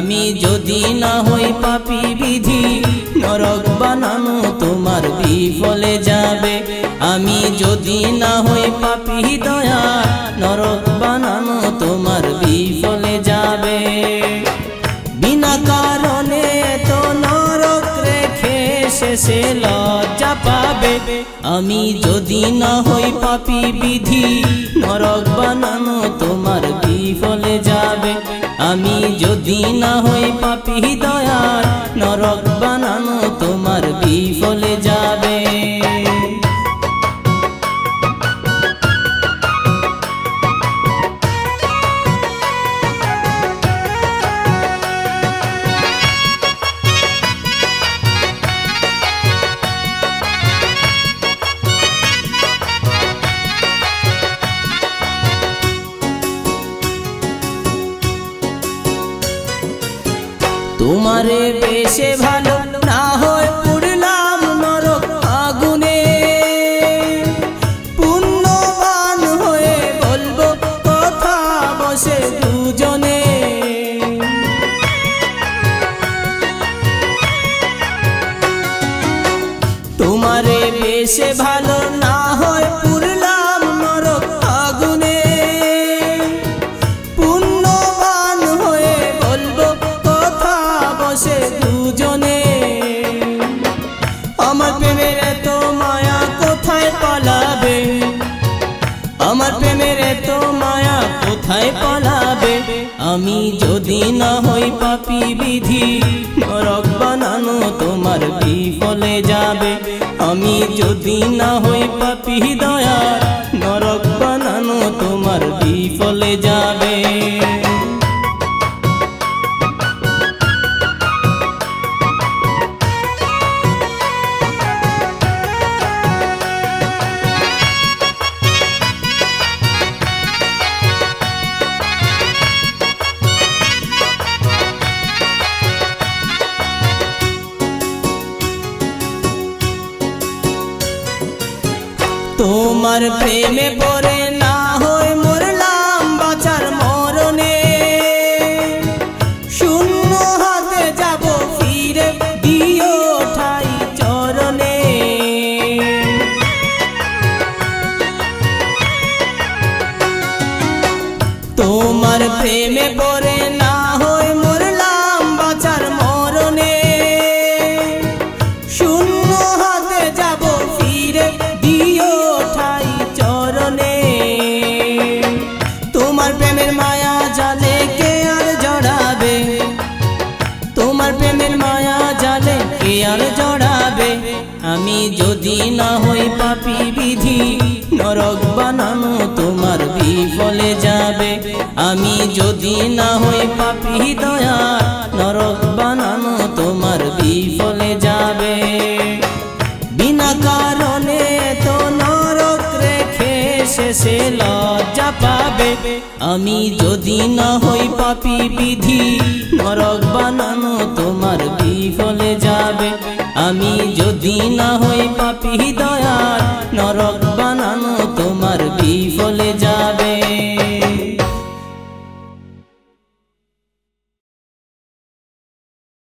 আমি যদি না হই পাপী বিধি নরক বানানো তোমার বিফলে যাবে। আমি যদি না হই পাপী দয়া নরক বানানো তোমার বিফলে যাবে। বিনা কারণে তো নরক রেখে শেষে লজ্জা পাবে। আমি যদি না হই পাপী বিধি নরক বানানো তোমার বিফলে যাবে। আমি যদি না হই পাপী দয়া নরক বানানো তোমার বিফলে যাবে। তোমারে বেশে ভালো না হয় পুড়লাম নরক আগুনে। পুণ্যবান হয়ে বলবো কথা বসে দুজনে। তোমারে বেশে ভালো না হয় পুড়লাম নরক আগুনে। পুণ্যবান হয়ে বলবো বসে দুজনে। আমার প্রেমের এত মায়া কোথায় পালাবে। আমার প্রেমের এত মায়া কোথায় পালাবে। আমি যদি না হই পাপী বিধি নরক বানানো তোমার বিফলে যাবে। আমি যদি না হই পাপী দয়া নরক বানানো তোমার বিফলে যাবে। তোমার প্রেমে পড়ে না হয় মরলাম বাঁচার মরণে। শূন্য হাতে যাব ফিরে দিও ঠাই চরণে। তোমার প্রেমে পড়ে না হয় মরলাম বাঁচার মরণে। শূন্য হাতে যাব ফিরে দিও ঠাই চরণে। তোমার প্রেমের মায়া জালে কে আর জড়াবে। তোমার প্রেমের মায়া জালে কে আর জড়াবে। আমি যদি না হই পাপী বিধি নরক বানানো তোমার বিফলে যাবে। আমি যদি না হই পাপী দয়া নরক বানানো তোমার বিফলে যাবে। বিনা কারণে তো নরক রেখে শেষে লজ্জা পাবে। আমি যদি না হই পাপী বিধি নরক বানানো তোমার বিফলে যাবে। আমি যদি না হই পাপী দয়া